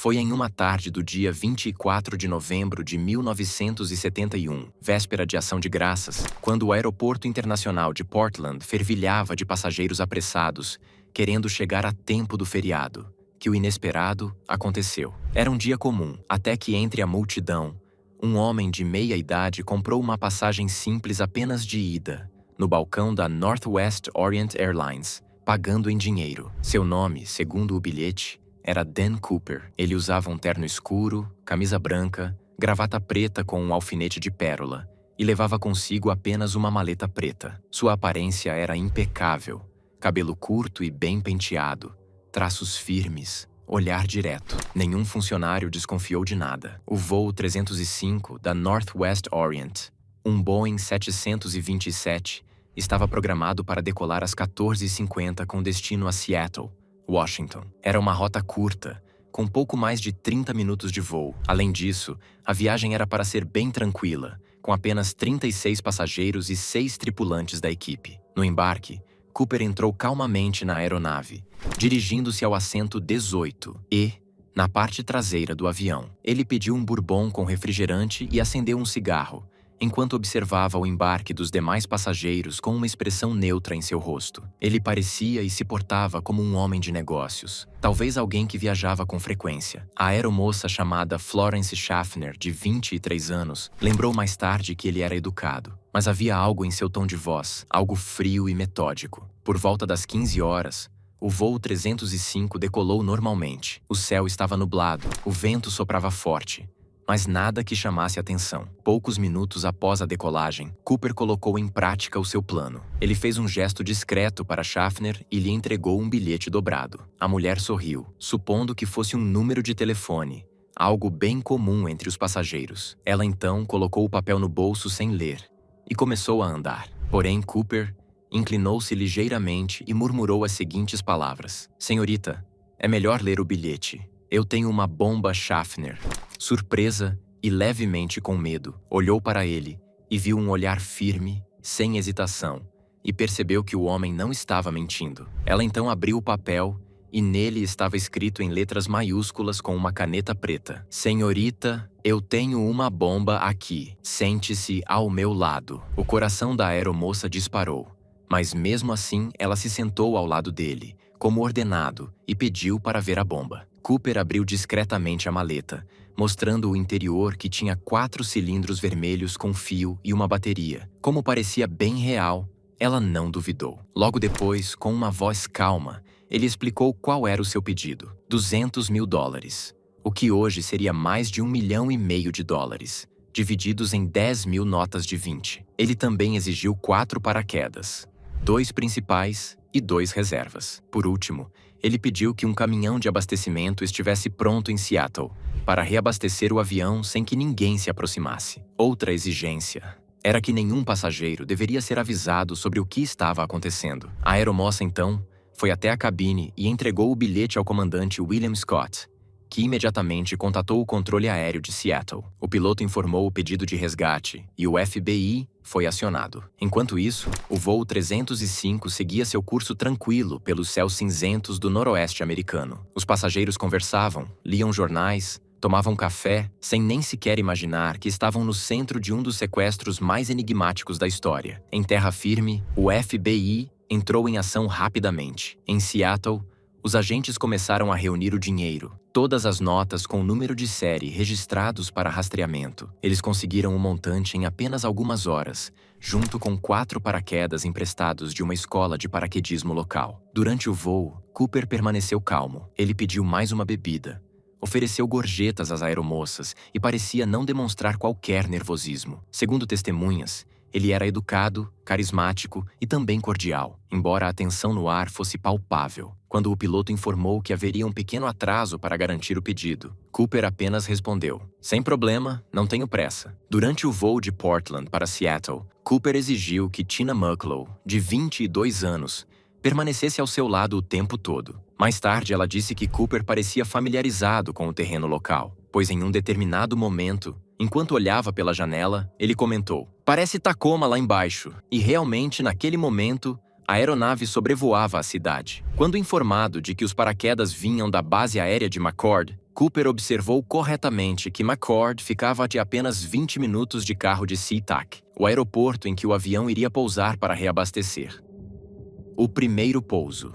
Foi em uma tarde do dia 24 de novembro de 1971, véspera de Ação de Graças, quando o aeroporto internacional de Portland fervilhava de passageiros apressados, querendo chegar a tempo do feriado, que o inesperado aconteceu. Era um dia comum, até que entre a multidão, um homem de meia idade comprou uma passagem simples apenas de ida, no balcão da Northwest Orient Airlines, pagando em dinheiro. Seu nome, segundo o bilhete, era Dan Cooper. Ele usava um terno escuro, camisa branca, gravata preta com um alfinete de pérola e levava consigo apenas uma maleta preta. Sua aparência era impecável, cabelo curto e bem penteado, traços firmes, olhar direto. Nenhum funcionário desconfiou de nada. O voo 305 da Northwest Orient, um Boeing 727, estava programado para decolar às 14h50 com destino a Seattle, Washington. Era uma rota curta, com pouco mais de 30 minutos de voo. Além disso, a viagem era para ser bem tranquila, com apenas 36 passageiros e 6 tripulantes da equipe. No embarque, Cooper entrou calmamente na aeronave, dirigindo-se ao assento 18 e, na parte traseira do avião, ele pediu um bourbon com refrigerante e acendeu um cigarro, enquanto observava o embarque dos demais passageiros com uma expressão neutra em seu rosto. Ele parecia e se portava como um homem de negócios, talvez alguém que viajava com frequência. A aeromoça chamada Florence Schaffner, de 23 anos, lembrou mais tarde que ele era educado, mas havia algo em seu tom de voz, algo frio e metódico. Por volta das 15 horas, o voo 305 decolou normalmente. O céu estava nublado, o vento soprava forte, mas nada que chamasse atenção. Poucos minutos após a decolagem, Cooper colocou em prática o seu plano. Ele fez um gesto discreto para Schaffner e lhe entregou um bilhete dobrado. A mulher sorriu, supondo que fosse um número de telefone, algo bem comum entre os passageiros. Ela então colocou o papel no bolso sem ler e começou a andar. Porém, Cooper inclinou-se ligeiramente e murmurou as seguintes palavras: "Senhorita, é melhor ler o bilhete. Eu tenho uma bomba Schaffner." Surpresa e levemente com medo, olhou para ele e viu um olhar firme, sem hesitação, e percebeu que o homem não estava mentindo. Ela então abriu o papel e nele estava escrito em letras maiúsculas com uma caneta preta: "Senhorita, eu tenho uma bomba aqui. Sente-se ao meu lado." O coração da aeromoça disparou, mas mesmo assim ela se sentou ao lado dele, como ordenado, e pediu para ver a bomba. Cooper abriu discretamente a maleta, mostrando o interior que tinha 4 cilindros vermelhos com fio e uma bateria. Como parecia bem real, ela não duvidou. Logo depois, com uma voz calma, ele explicou qual era o seu pedido: $200 mil, o que hoje seria mais de $1,5 milhão, divididos em 10 mil notas de 20. Ele também exigiu 4 paraquedas, 2 principais e 2 reservas. Por último, ele pediu que um caminhão de abastecimento estivesse pronto em Seattle, para reabastecer o avião sem que ninguém se aproximasse. Outra exigência era que nenhum passageiro deveria ser avisado sobre o que estava acontecendo. A aeromoça, então, foi até a cabine e entregou o bilhete ao comandante William Scott, que imediatamente contatou o controle aéreo de Seattle. O piloto informou o pedido de resgate e o FBI foi acionado. Enquanto isso, o voo 305 seguia seu curso tranquilo pelos céus cinzentos do noroeste americano. Os passageiros conversavam, liam jornais, tomavam café, sem nem sequer imaginar que estavam no centro de um dos sequestros mais enigmáticos da história. Em terra firme, o FBI entrou em ação rapidamente. Em Seattle, os agentes começaram a reunir o dinheiro, todas as notas com número de série registrados para rastreamento. Eles conseguiram o montante em apenas algumas horas, junto com 4 paraquedas emprestados de uma escola de paraquedismo local. Durante o voo, Cooper permaneceu calmo. Ele pediu mais uma bebida, ofereceu gorjetas às aeromoças e parecia não demonstrar qualquer nervosismo. Segundo testemunhas, ele era educado, carismático e também cordial, embora a tensão no ar fosse palpável. Quando o piloto informou que haveria um pequeno atraso para garantir o pedido, Cooper apenas respondeu: "Sem problema, não tenho pressa." Durante o voo de Portland para Seattle, Cooper exigiu que Tina Mucklow, de 22 anos, permanecesse ao seu lado o tempo todo. Mais tarde, ela disse que Cooper parecia familiarizado com o terreno local, pois em um determinado momento, enquanto olhava pela janela, ele comentou: "Parece Tacoma lá embaixo." E realmente, naquele momento, a aeronave sobrevoava a cidade. Quando informado de que os paraquedas vinham da base aérea de McCord, Cooper observou corretamente que McCord ficava a apenas 20 minutos de carro de SeaTac, o aeroporto em que o avião iria pousar para reabastecer. O primeiro pouso.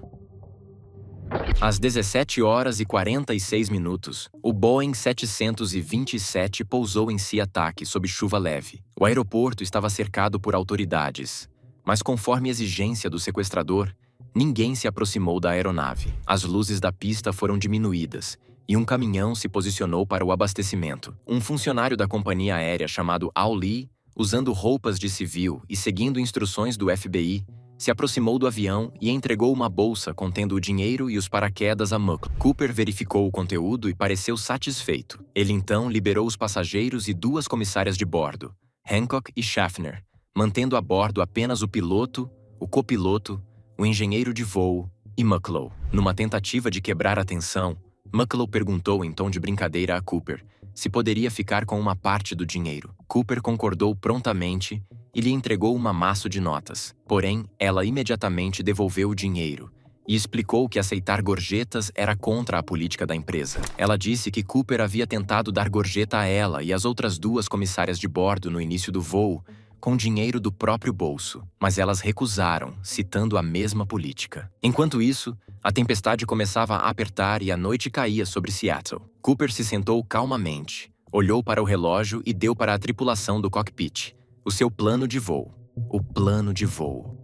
Às 17h46, o Boeing 727 pousou em SeaTac sob chuva leve. O aeroporto estava cercado por autoridades, mas conforme exigência do sequestrador, ninguém se aproximou da aeronave. As luzes da pista foram diminuídas e um caminhão se posicionou para o abastecimento. Um funcionário da companhia aérea chamado Al Lee, usando roupas de civil e seguindo instruções do FBI, se aproximou do avião e entregou uma bolsa contendo o dinheiro e os paraquedas a McCloud. Cooper verificou o conteúdo e pareceu satisfeito. Ele então liberou os passageiros e 2 comissárias de bordo, Hancock e Schaffner, mantendo a bordo apenas o piloto, o copiloto, o engenheiro de voo e McCloud. Numa tentativa de quebrar a tensão, McCloud perguntou em tom de brincadeira a Cooper se poderia ficar com uma parte do dinheiro. Cooper concordou prontamente e lhe entregou um maço de notas. Porém, ela imediatamente devolveu o dinheiro e explicou que aceitar gorjetas era contra a política da empresa. Ela disse que Cooper havia tentado dar gorjeta a ela e às outras 2 comissárias de bordo no início do voo, com dinheiro do próprio bolso, mas elas recusaram, citando a mesma política. Enquanto isso, a tempestade começava a apertar e a noite caía sobre Seattle. Cooper se sentou calmamente, olhou para o relógio e deu para a tripulação do cockpit o seu plano de voo. O plano de voo.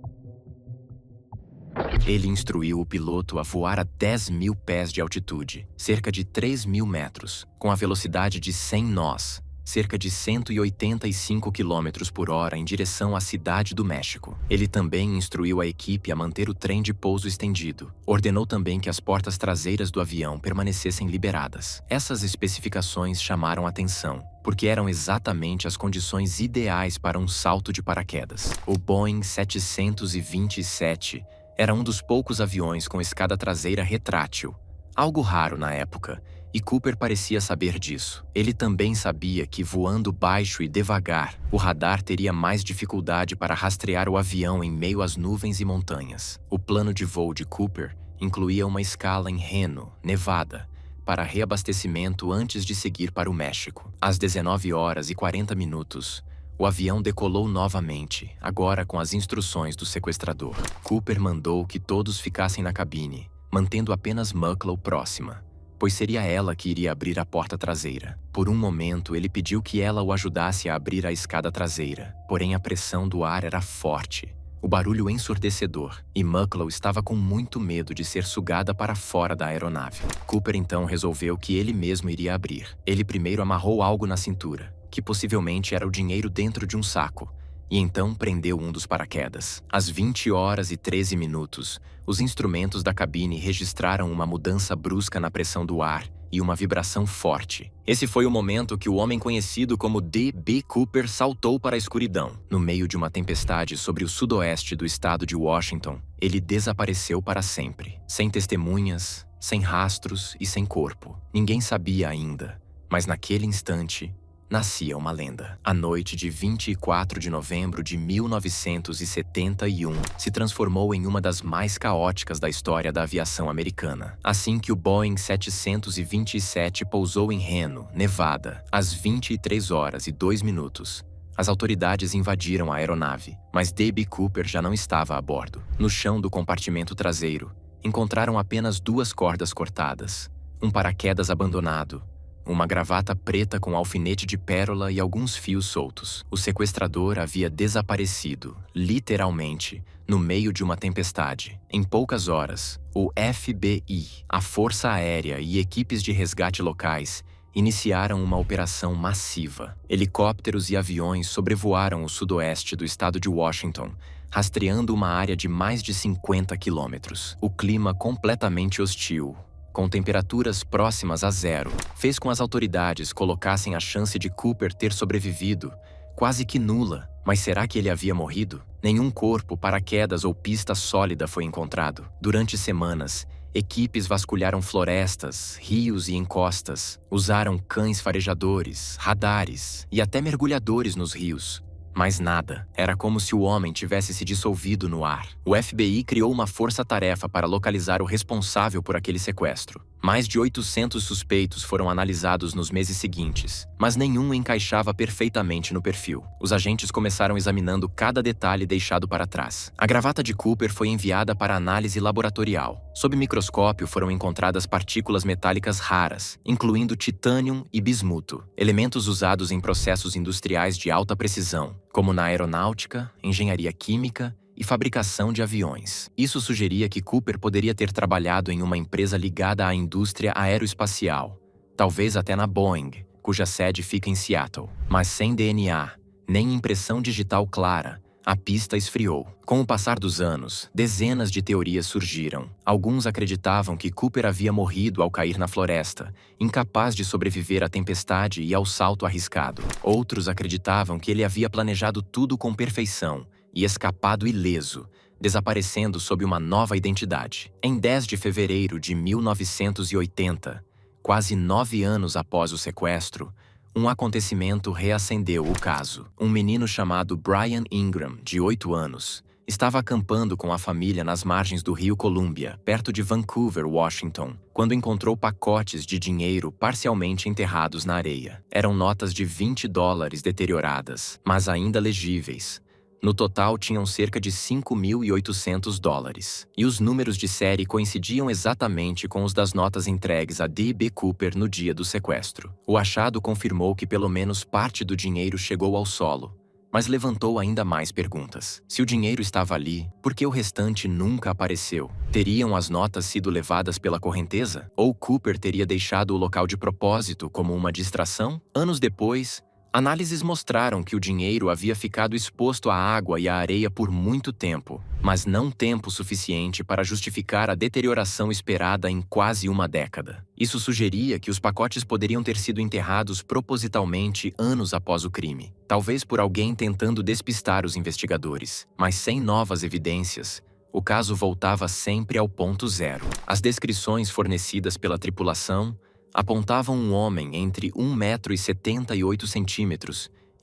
Ele instruiu o piloto a voar a 10.000 pés de altitude, cerca de 3.000 metros, com a velocidade de 100 nós, cerca de 185 km/h em direção à Cidade do México. Ele também instruiu a equipe a manter o trem de pouso estendido. Ordenou também que as portas traseiras do avião permanecessem liberadas. Essas especificações chamaram atenção, porque eram exatamente as condições ideais para um salto de paraquedas. O Boeing 727 era um dos poucos aviões com escada traseira retrátil, algo raro na época, e Cooper parecia saber disso. Ele também sabia que, voando baixo e devagar, o radar teria mais dificuldade para rastrear o avião em meio às nuvens e montanhas. O plano de voo de Cooper incluía uma escala em Reno, Nevada, para reabastecimento antes de seguir para o México. Às 19h40, o avião decolou novamente, agora com as instruções do sequestrador. Cooper mandou que todos ficassem na cabine, mantendo apenas McCloud próxima, pois seria ela que iria abrir a porta traseira. Por um momento, ele pediu que ela o ajudasse a abrir a escada traseira, porém a pressão do ar era forte, o barulho ensurdecedor, e McCloud estava com muito medo de ser sugada para fora da aeronave. Cooper então resolveu que ele mesmo iria abrir. Ele primeiro amarrou algo na cintura, que possivelmente era o dinheiro dentro de um saco, e então prendeu um dos paraquedas. Às 20h13, os instrumentos da cabine registraram uma mudança brusca na pressão do ar e uma vibração forte. Esse foi o momento que o homem conhecido como D.B. Cooper saltou para a escuridão. No meio de uma tempestade sobre o sudoeste do estado de Washington, ele desapareceu para sempre, sem testemunhas, sem rastros e sem corpo. Ninguém sabia ainda, mas naquele instante, nascia uma lenda. A noite de 24 de novembro de 1971 se transformou em uma das mais caóticas da história da aviação americana. Assim que o Boeing 727 pousou em Reno, Nevada, às 23h02, as autoridades invadiram a aeronave, mas D.B. Cooper já não estava a bordo. No chão do compartimento traseiro, encontraram apenas 2 cordas cortadas, um paraquedas abandonado, uma gravata preta com alfinete de pérola e alguns fios soltos. O sequestrador havia desaparecido, literalmente, no meio de uma tempestade. Em poucas horas, o FBI, a Força Aérea e equipes de resgate locais iniciaram uma operação massiva. Helicópteros e aviões sobrevoaram o sudoeste do estado de Washington, rastreando uma área de mais de 50 quilômetros. O clima completamente hostil, com temperaturas próximas a zero, fez com as autoridades colocassem a chance de Cooper ter sobrevivido quase que nula. Mas será que ele havia morrido? Nenhum corpo, paraquedas ou pista sólida foi encontrado. Durante semanas, equipes vasculharam florestas, rios e encostas, usaram cães farejadores, radares e até mergulhadores nos rios. Mas nada. Era como se o homem tivesse se dissolvido no ar. O FBI criou uma força-tarefa para localizar o responsável por aquele sequestro. Mais de 800 suspeitos foram analisados nos meses seguintes, mas nenhum encaixava perfeitamente no perfil. Os agentes começaram examinando cada detalhe deixado para trás. A gravata de Cooper foi enviada para análise laboratorial. Sob microscópio foram encontradas partículas metálicas raras, incluindo titânio e bismuto, elementos usados em processos industriais de alta precisão, como na aeronáutica, engenharia química e fabricação de aviões. Isso sugeria que Cooper poderia ter trabalhado em uma empresa ligada à indústria aeroespacial, talvez até na Boeing, cuja sede fica em Seattle. Mas sem DNA, nem impressão digital clara, a pista esfriou. Com o passar dos anos, dezenas de teorias surgiram. Alguns acreditavam que Cooper havia morrido ao cair na floresta, incapaz de sobreviver à tempestade e ao salto arriscado. Outros acreditavam que ele havia planejado tudo com perfeição e escapado ileso, desaparecendo sob uma nova identidade. Em 10 de fevereiro de 1980, quase 9 anos após o sequestro, um acontecimento reacendeu o caso. Um menino chamado Brian Ingram, de 8 anos, estava acampando com a família nas margens do rio Columbia, perto de Vancouver, Washington, quando encontrou pacotes de dinheiro parcialmente enterrados na areia. Eram notas de $20 deterioradas, mas ainda legíveis. No total, tinham cerca de $5.800. E os números de série coincidiam exatamente com os das notas entregues a D.B. Cooper no dia do sequestro. O achado confirmou que pelo menos parte do dinheiro chegou ao solo, mas levantou ainda mais perguntas. Se o dinheiro estava ali, por que o restante nunca apareceu? Teriam as notas sido levadas pela correnteza? Ou Cooper teria deixado o local de propósito como uma distração? Anos depois, análises mostraram que o dinheiro havia ficado exposto à água e à areia por muito tempo, mas não tempo suficiente para justificar a deterioração esperada em quase uma década. Isso sugeria que os pacotes poderiam ter sido enterrados propositalmente anos após o crime, talvez por alguém tentando despistar os investigadores, mas sem novas evidências. O caso voltava sempre ao ponto zero. As descrições fornecidas pela tripulação apontavam um homem entre 1,78 m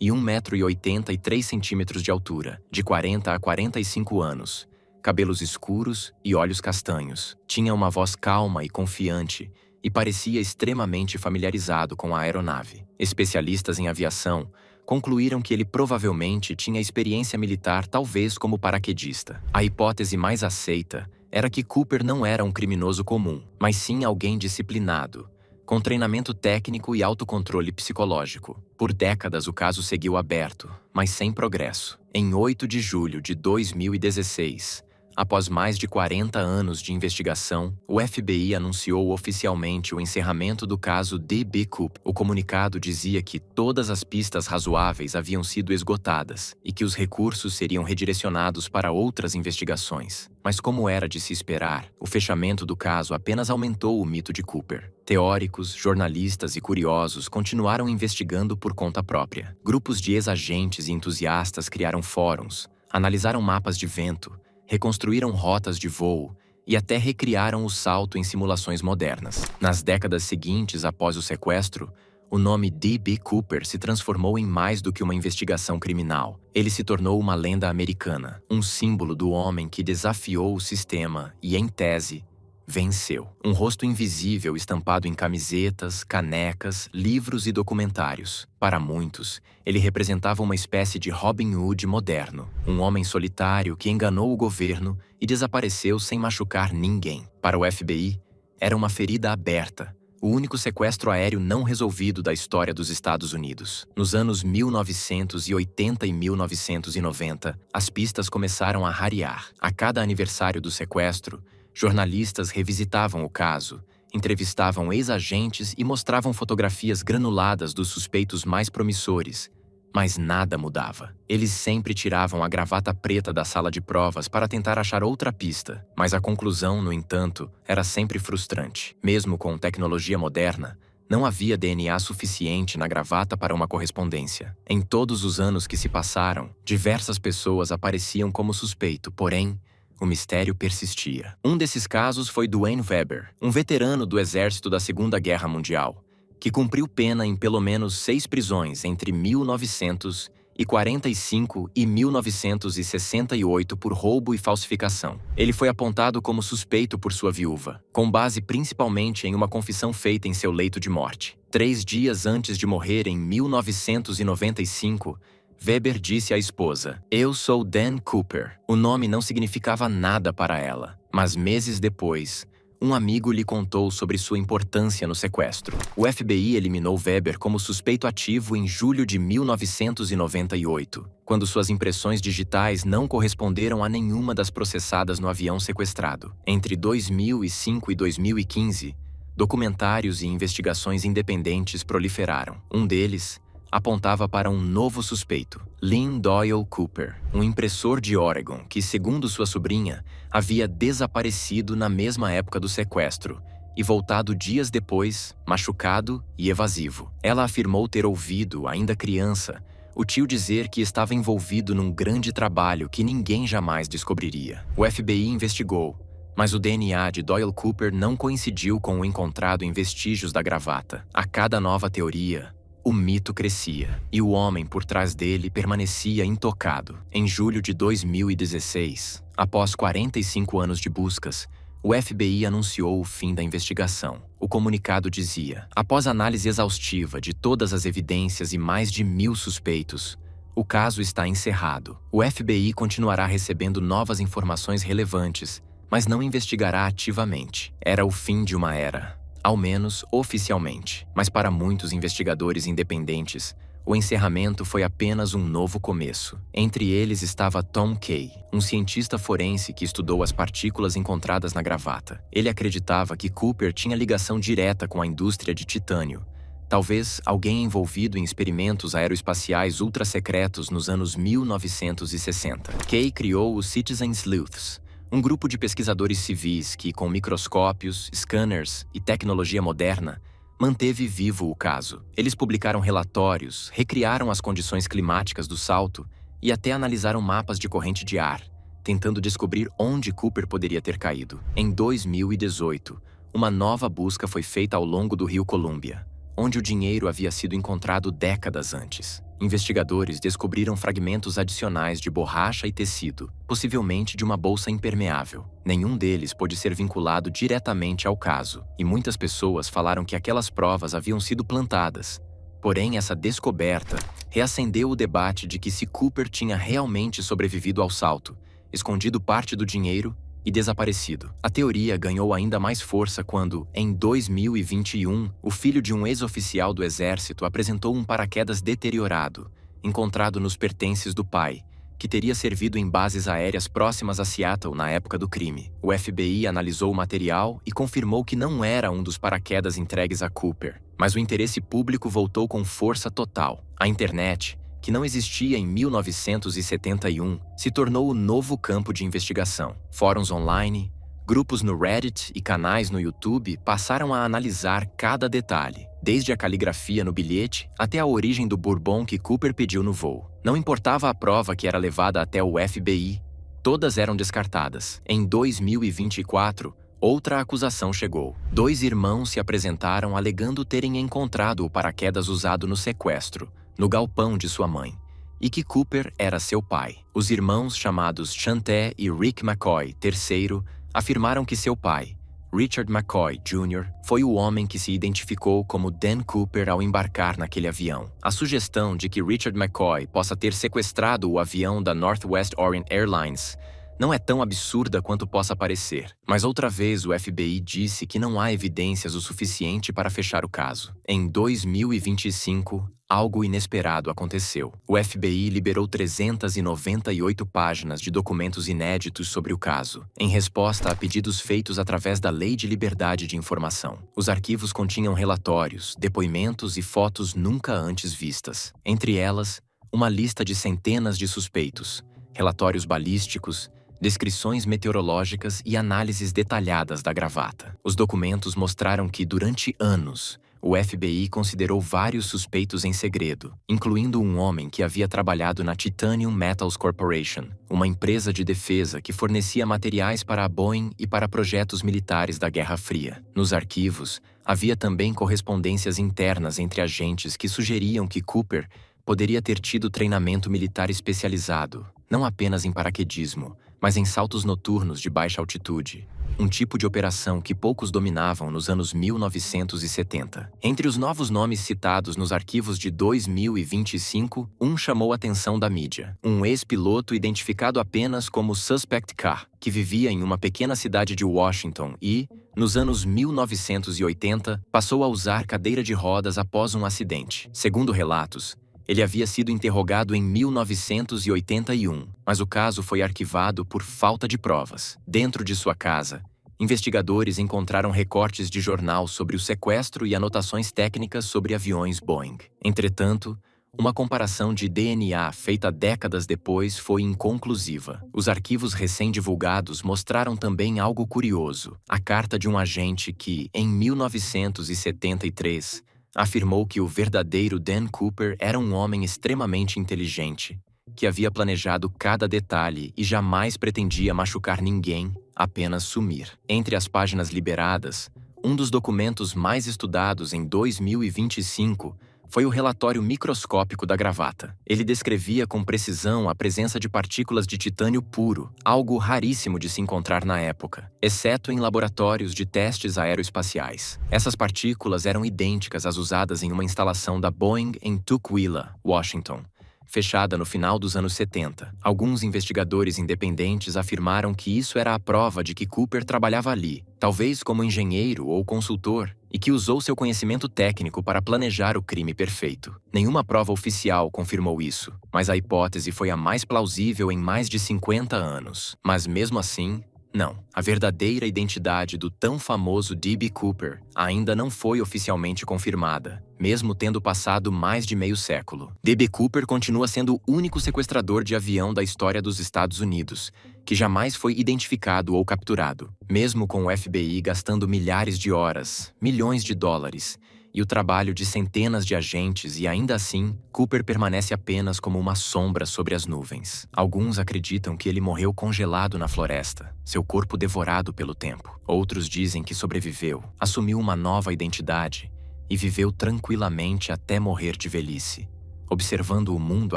e 1,83 m de altura, de 40 a 45 anos, cabelos escuros e olhos castanhos. Tinha uma voz calma e confiante e parecia extremamente familiarizado com a aeronave. Especialistas em aviação concluíram que ele provavelmente tinha experiência militar, talvez como paraquedista. A hipótese mais aceita era que Cooper não era um criminoso comum, mas sim alguém disciplinado, com treinamento técnico e autocontrole psicológico. Por décadas o caso seguiu aberto, mas sem progresso. Em 8 de julho de 2016, após mais de 40 anos de investigação, o FBI anunciou oficialmente o encerramento do caso D.B. Cooper. O comunicado dizia que todas as pistas razoáveis haviam sido esgotadas e que os recursos seriam redirecionados para outras investigações. Mas como era de se esperar, o fechamento do caso apenas aumentou o mito de Cooper. Teóricos, jornalistas e curiosos continuaram investigando por conta própria. Grupos de ex-agentes e entusiastas criaram fóruns, analisaram mapas de vento, reconstruíram rotas de voo e até recriaram o salto em simulações modernas. Nas décadas seguintes após o sequestro, o nome D.B. Cooper se transformou em mais do que uma investigação criminal. Ele se tornou uma lenda americana, um símbolo do homem que desafiou o sistema e, em tese, venceu. Um rosto invisível estampado em camisetas, canecas, livros e documentários. Para muitos, ele representava uma espécie de Robin Hood moderno, um homem solitário que enganou o governo e desapareceu sem machucar ninguém. Para o FBI, era uma ferida aberta, o único sequestro aéreo não resolvido da história dos Estados Unidos. Nos anos 1980 e 1990, as pistas começaram a rarear. A cada aniversário do sequestro, jornalistas revisitavam o caso, entrevistavam ex-agentes e mostravam fotografias granuladas dos suspeitos mais promissores, mas nada mudava. Eles sempre tiravam a gravata preta da sala de provas para tentar achar outra pista, mas a conclusão, no entanto, era sempre frustrante. Mesmo com tecnologia moderna, não havia DNA suficiente na gravata para uma correspondência. Em todos os anos que se passaram, diversas pessoas apareciam como suspeito, porém, o mistério persistia. Um desses casos foi Duane Weber, um veterano do exército da Segunda Guerra Mundial, que cumpriu pena em pelo menos 6 prisões entre 1900 1945 e 1968 por roubo e falsificação. Ele foi apontado como suspeito por sua viúva, com base principalmente em uma confissão feita em seu leito de morte. 3 dias antes de morrer em 1995, Weber disse à esposa: "Eu sou Dan Cooper." O nome não significava nada para ela, mas meses depois, um amigo lhe contou sobre sua importância no sequestro. O FBI eliminou Weber como suspeito ativo em julho de 1998, quando suas impressões digitais não corresponderam a nenhuma das processadas no avião sequestrado. Entre 2005 e 2015, documentários e investigações independentes proliferaram. Um deles apontava para um novo suspeito, Lynn Doyle Cooper, um impressor de Oregon que, segundo sua sobrinha, havia desaparecido na mesma época do sequestro e voltado dias depois, machucado e evasivo. Ela afirmou ter ouvido, ainda criança, o tio dizer que estava envolvido num grande trabalho que ninguém jamais descobriria. O FBI investigou, mas o DNA de Doyle Cooper não coincidiu com o encontrado em vestígios da gravata. A cada nova teoria, o mito crescia, e o homem por trás dele permanecia intocado. Em julho de 2016, após 45 anos de buscas, o FBI anunciou o fim da investigação. O comunicado dizia: após análise exaustiva de todas as evidências e mais de 1000 suspeitos, o caso está encerrado. O FBI continuará recebendo novas informações relevantes, mas não investigará ativamente. Era o fim de uma era. Ao menos oficialmente. Mas para muitos investigadores independentes, o encerramento foi apenas um novo começo. Entre eles estava Tom Kay, um cientista forense que estudou as partículas encontradas na gravata. Ele acreditava que Cooper tinha ligação direta com a indústria de titânio, talvez alguém envolvido em experimentos aeroespaciais ultra-secretos nos anos 1960. Kay criou os Citizen Sleuths, um grupo de pesquisadores civis que, com microscópios, scanners e tecnologia moderna, manteve vivo o caso. Eles publicaram relatórios, recriaram as condições climáticas do salto e até analisaram mapas de corrente de ar, tentando descobrir onde Cooper poderia ter caído. Em 2018, uma nova busca foi feita ao longo do rio Columbia, onde o dinheiro havia sido encontrado décadas antes. Investigadores descobriram fragmentos adicionais de borracha e tecido, possivelmente de uma bolsa impermeável. Nenhum deles pôde ser vinculado diretamente ao caso, e muitas pessoas falaram que aquelas provas haviam sido plantadas. Porém, essa descoberta reacendeu o debate de que se Cooper tinha realmente sobrevivido ao salto, escondido parte do dinheiro e desaparecido. A teoria ganhou ainda mais força quando, em 2021, o filho de um ex-oficial do exército apresentou um paraquedas deteriorado, encontrado nos pertences do pai, que teria servido em bases aéreas próximas a Seattle na época do crime. O FBI analisou o material e confirmou que não era um dos paraquedas entregues a Cooper, mas o interesse público voltou com força total. A internet, que não existia em 1971, se tornou o novo campo de investigação. Fóruns online, grupos no Reddit e canais no YouTube passaram a analisar cada detalhe, desde a caligrafia no bilhete até a origem do bourbon que Cooper pediu no voo. Não importava a prova que era levada até o FBI, todas eram descartadas. Em 2024, outra acusação chegou. 2 irmãos se apresentaram alegando terem encontrado o paraquedas usado no sequestro, no galpão de sua mãe, e que Cooper era seu pai. Os irmãos chamados Chanté e Rick McCoy III afirmaram que seu pai, Richard McCoy Jr., foi o homem que se identificou como Dan Cooper ao embarcar naquele avião. A sugestão de que Richard McCoy possa ter sequestrado o avião da Northwest Orient Airlines não é tão absurda quanto possa parecer. Mas outra vez o FBI disse que não há evidências o suficiente para fechar o caso. Em 2025, algo inesperado aconteceu. O FBI liberou 398 páginas de documentos inéditos sobre o caso, em resposta a pedidos feitos através da Lei de Liberdade de Informação. Os arquivos continham relatórios, depoimentos e fotos nunca antes vistas. Entre elas, uma lista de centenas de suspeitos, relatórios balísticos, descrições meteorológicas e análises detalhadas da gravata. Os documentos mostraram que, durante anos, o FBI considerou vários suspeitos em segredo, incluindo um homem que havia trabalhado na Titanium Metals Corporation, uma empresa de defesa que fornecia materiais para a Boeing e para projetos militares da Guerra Fria. Nos arquivos, havia também correspondências internas entre agentes que sugeriam que Cooper poderia ter tido treinamento militar especializado, não apenas em paraquedismo, mas em saltos noturnos de baixa altitude, um tipo de operação que poucos dominavam nos anos 1970. Entre os novos nomes citados nos arquivos de 2025, um chamou a atenção da mídia. Um ex-piloto identificado apenas como Suspect K, que vivia em uma pequena cidade de Washington e, nos anos 1980, passou a usar cadeira de rodas após um acidente. Segundo relatos, ele havia sido interrogado em 1981, mas o caso foi arquivado por falta de provas. Dentro de sua casa, investigadores encontraram recortes de jornal sobre o sequestro e anotações técnicas sobre aviões Boeing. Entretanto, uma comparação de DNA feita décadas depois foi inconclusiva. Os arquivos recém-divulgados mostraram também algo curioso: a carta de um agente que, em 1973, afirmou que o verdadeiro Dan Cooper era um homem extremamente inteligente, que havia planejado cada detalhe e jamais pretendia machucar ninguém, apenas sumir. Entre as páginas liberadas, um dos documentos mais estudados em 2025 foi o relatório microscópico da gravata. Ele descrevia com precisão a presença de partículas de titânio puro, algo raríssimo de se encontrar na época, exceto em laboratórios de testes aeroespaciais. Essas partículas eram idênticas às usadas em uma instalação da Boeing em Tukwila, Washington, fechada no final dos anos 70. Alguns investigadores independentes afirmaram que isso era a prova de que Cooper trabalhava ali, talvez como engenheiro ou consultor, e que usou seu conhecimento técnico para planejar o crime perfeito. Nenhuma prova oficial confirmou isso, mas a hipótese foi a mais plausível em mais de 50 anos. Mas mesmo assim, não. A verdadeira identidade do tão famoso D.B. Cooper ainda não foi oficialmente confirmada, mesmo tendo passado mais de meio século. D.B. Cooper continua sendo o único sequestrador de avião da história dos Estados Unidos, que jamais foi identificado ou capturado, mesmo com o FBI gastando milhares de horas, milhões de dólares, e o trabalho de centenas de agentes, e ainda assim, Cooper permanece apenas como uma sombra sobre as nuvens. Alguns acreditam que ele morreu congelado na floresta, seu corpo devorado pelo tempo. Outros dizem que sobreviveu, assumiu uma nova identidade e viveu tranquilamente até morrer de velhice, observando o mundo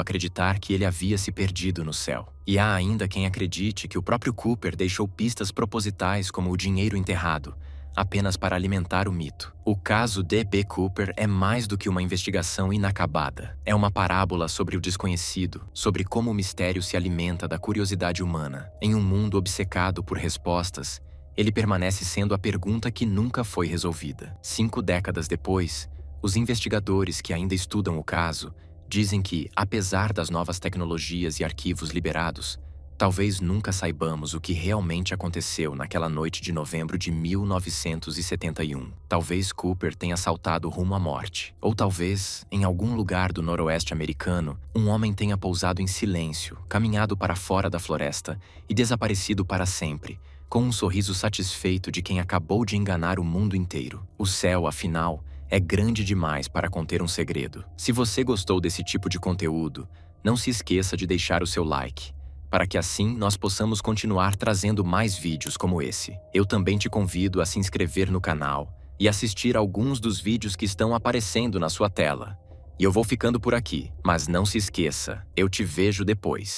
acreditar que ele havia se perdido no céu. E há ainda quem acredite que o próprio Cooper deixou pistas propositais como o dinheiro enterrado, apenas para alimentar o mito. O caso D.B. Cooper é mais do que uma investigação inacabada. É uma parábola sobre o desconhecido, sobre como o mistério se alimenta da curiosidade humana. Em um mundo obcecado por respostas, ele permanece sendo a pergunta que nunca foi resolvida. 5 décadas depois, os investigadores que ainda estudam o caso dizem que, apesar das novas tecnologias e arquivos liberados, talvez nunca saibamos o que realmente aconteceu naquela noite de novembro de 1971. Talvez Cooper tenha saltado rumo à morte. Ou talvez, em algum lugar do noroeste americano, um homem tenha pousado em silêncio, caminhado para fora da floresta e desaparecido para sempre, com um sorriso satisfeito de quem acabou de enganar o mundo inteiro. O céu, afinal, é grande demais para conter um segredo. Se você gostou desse tipo de conteúdo, não se esqueça de deixar o seu like, para que assim nós possamos continuar trazendo mais vídeos como esse. Eu também te convido a se inscrever no canal e assistir alguns dos vídeos que estão aparecendo na sua tela. E eu vou ficando por aqui, mas não se esqueça, eu te vejo depois.